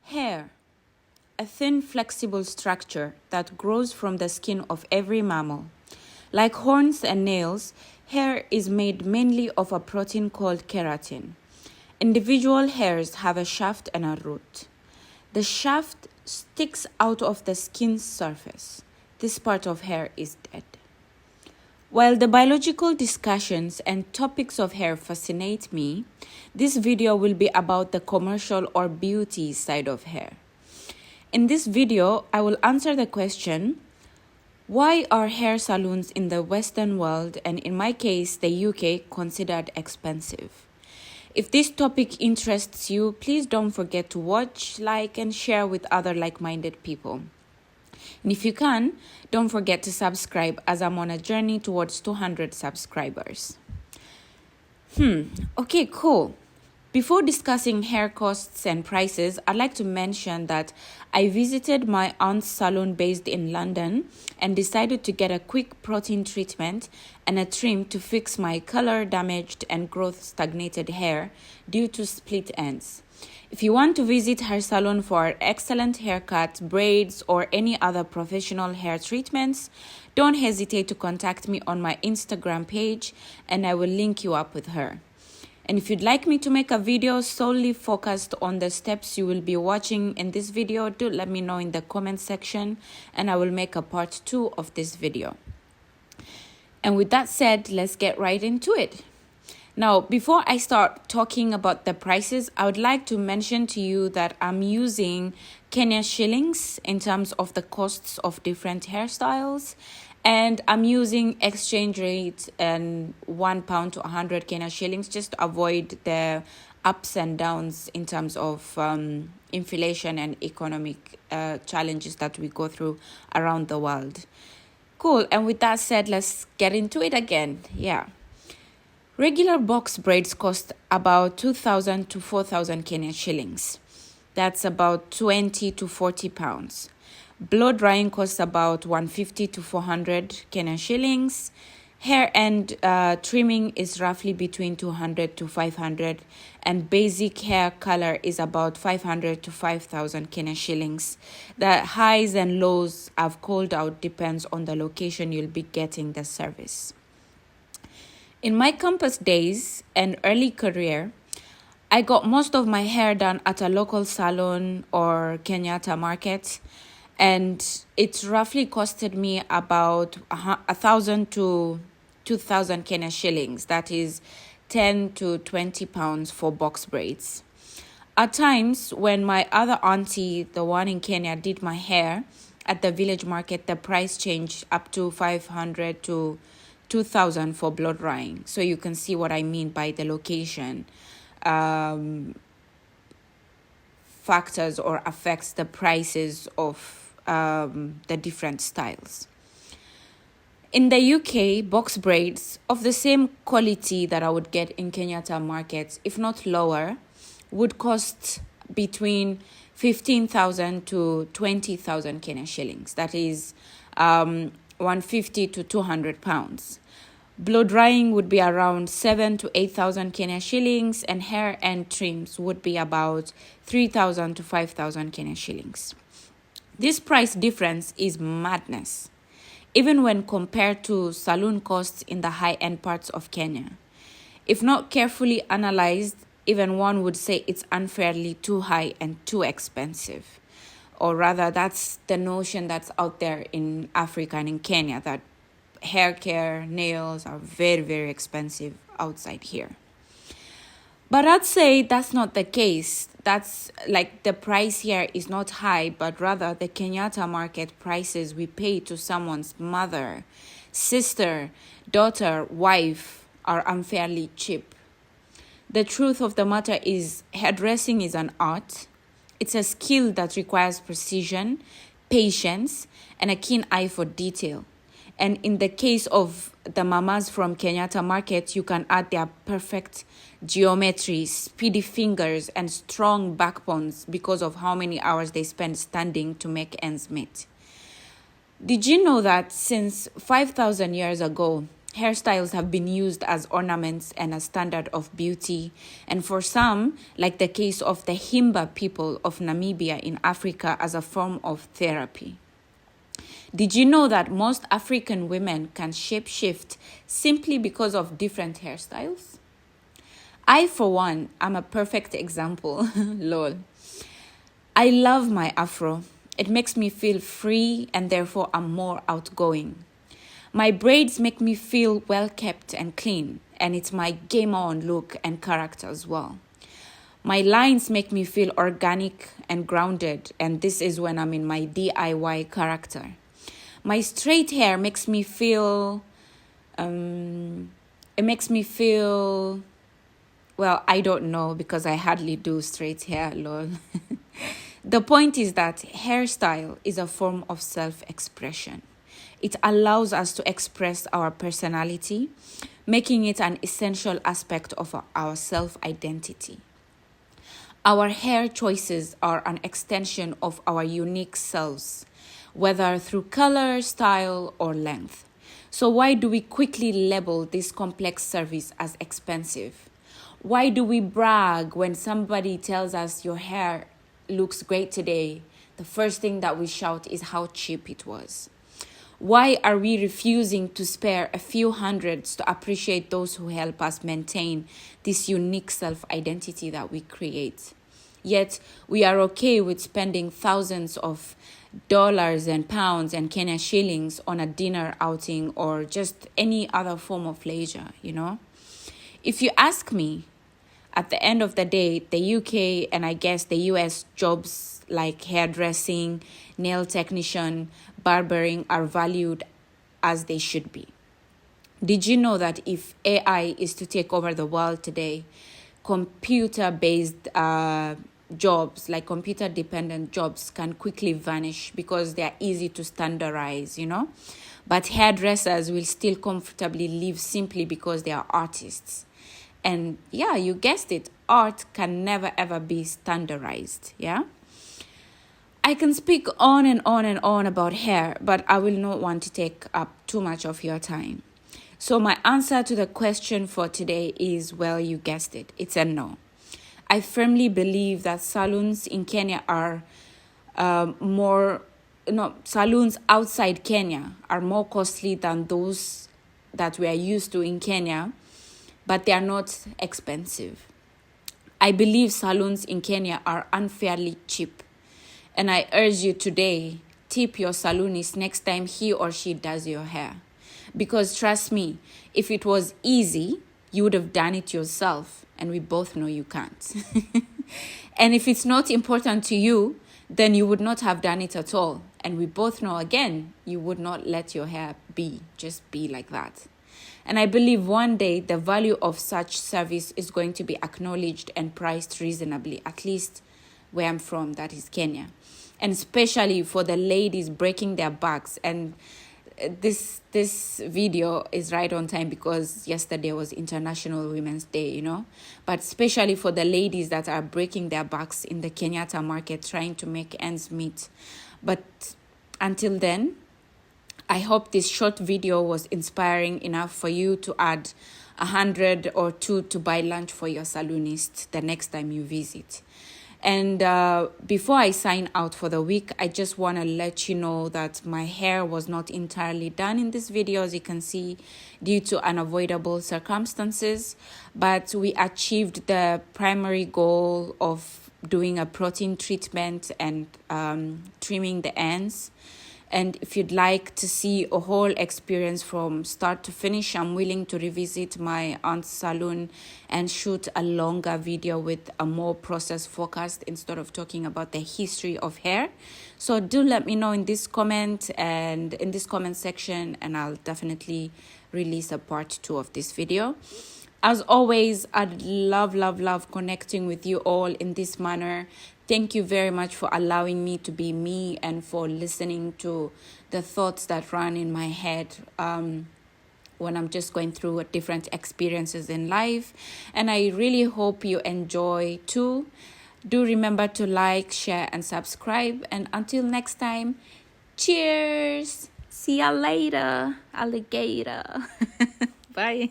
Hair, a thin, flexible structure that grows from the skin of every mammal. Like horns and nails, hair is made mainly of a protein called keratin. Individual hairs have a shaft and a root. The shaft sticks out of the skin's surface. This part of hair is dead. While the biological discussions and topics of hair fascinate me, this video will be about the commercial or beauty side of hair. In this video, I will answer the question, why are hair salons in the Western world, and in my case, the UK, considered expensive? If this topic interests you, please don't forget to watch, like, and share with other like-minded people. And if you can, don't forget to subscribe as I'm on a journey towards 200 subscribers. Okay, cool. Before discussing hair costs and prices, I'd like to mention that I visited my aunt's salon based in London and decided to get a quick protein treatment and a trim to fix my color damaged and growth stagnated hair due to split ends. If you want to visit her salon for excellent haircuts, braids, or any other professional hair treatments, don't hesitate to contact me on my Instagram page and I will link you up with her. And if you'd like me to make a video solely focused on the steps you will be watching in this video, do let me know in the comment section and I will make a part 2 of this video. And with that said, let's get right into it. Now, before I start talking about the prices, I would like to mention to you that I'm using Kenya shillings in terms of the costs of different hairstyles. And I'm using exchange rate and £1 to 100 Kenya shillings just to avoid the ups and downs in terms of inflation and economic challenges that we go through around the world. Cool. And with that said, let's get into it again. Yeah. Regular box braids cost about 2,000 to 4,000 Kenya shillings. That's about 20 to 40 pounds. Blow drying costs about 150 to 400 Kenya shillings. Hair and trimming is roughly between 200 to 500. And basic hair color is about 500 to 5,000 Kenya shillings. The highs and lows I've called out depends on the location you'll be getting the service. In my campus days and early career, I got most of my hair done at a local salon or Kenyatta market. And it roughly costed me about 1,000 to 2,000 Kenya shillings. That is 10 to 20 pounds for box braids. At times, when my other auntie, the one in Kenya, did my hair at the village market, the price changed up to 500 to 2,000 for blow drying. So you can see what I mean by the location factors or affects the prices of the different styles. In the UK, box braids of the same quality that I would get in Kenyatta markets, if not lower, would cost between 15,000 to 20,000 Kenya shillings. That is 150 to 200 pounds. Blow drying would be around 7 to 8,000 Kenya shillings, and hair and trims would be about 3,000 to 5,000 Kenya shillings. This price difference is madness, even when compared to saloon costs in the high-end parts of Kenya. If not carefully analyzed, even one would say it's unfairly too high and too expensive. Or rather, that's the notion that's out there in Africa and in Kenya, that hair care, nails are very, very expensive outside here. But I'd say that's not the case. That's like the price here is not high, but rather the Kenyatta market prices we pay to someone's mother, sister, daughter, wife are unfairly cheap. The truth of the matter is hairdressing is an art. It's a skill that requires precision, patience, and a keen eye for detail. And in the case of the mamas from Kenyatta market, you can add their perfect geometry, speedy fingers, and strong backbones because of how many hours they spend standing to make ends meet. Did you know that since 5,000 years ago, Hairstyles have been used as ornaments and a standard of beauty, and for some, like the case of the Himba people of Namibia in Africa, as a form of therapy. Did you know that most African women can shapeshift simply because of different hairstyles? I, for one, am a perfect example. Lol. I love my afro. It makes me feel free and therefore I'm more outgoing. My braids make me feel well kept and clean, and it's my game on look and character as well. My lines make me feel organic and grounded, and this is when I'm in my DIY character. My straight hair makes me feel, it makes me feel, well, I don't know because I hardly do straight hair, lol. The point is that hairstyle is a form of self-expression. It allows us to express our personality, making it an essential aspect of our self-identity. Our hair choices are an extension of our unique selves, whether through color, style, or length. So why do we quickly label this complex service as expensive? Why do we brag when somebody tells us your hair looks great today? The first thing that we shout is how cheap it was. Why are we refusing to spare a few hundreds to appreciate those who help us maintain this unique self-identity that we create? Yet we are okay with spending thousands of dollars and pounds and Kenya shillings on a dinner outing or just any other form of leisure, you know? If you ask me, at the end of the day, the UK and I guess the US jobs like hairdressing, nail technician, barbering are valued as they should be. Did you know that if AI is to take over the world today, computer-based jobs, like computer-dependent jobs, can quickly vanish because they are easy to standardize, you know? But hairdressers will still comfortably live simply because they are artists. And yeah, you guessed it, art can never ever be standardized, yeah? I can speak on and on and on about hair, but I will not want to take up too much of your time. So my answer to the question for today is, well, you guessed it, it's a no. I firmly believe that salons in Kenya are saloons outside Kenya are more costly than those that we are used to in Kenya, but they are not expensive. I believe salons in Kenya are unfairly cheap. And I urge you today, tip your salonist next time he or she does your hair. Because trust me, if it was easy, you would have done it yourself. And we both know you can't. And if it's not important to you, then you would not have done it at all. And we both know, again, you would not let your hair just be like that. And I believe one day the value of such service is going to be acknowledged and priced reasonably, at least where I'm from, that is Kenya. And especially for the ladies breaking their backs. And this video is right on time because yesterday was International Women's Day, you know. But especially for the ladies that are breaking their backs in the Kenyatta market trying to make ends meet. But until then, I hope this short video was inspiring enough for you to add 100 or 2 to buy lunch for your salonist the next time you visit. And before I sign out for the week, I just want to let you know that my hair was not entirely done in this video, as you can see, due to unavoidable circumstances. But we achieved the primary goal of doing a protein treatment and trimming the ends. And if you'd like to see a whole experience from start to finish, I'm willing to revisit my aunt's salon and shoot a longer video with a more process focused instead of talking about the history of hair. So do let me know in this comment section, and I'll definitely release a part 2 of this video. As always, I'd love connecting with you all in this manner. Thank you very much for allowing me to be me and for listening to the thoughts that run in my head when I'm just going through different experiences in life. And I really hope you enjoy too. Do remember to like, share, and subscribe. And until next time, cheers! See ya later, alligator. Bye.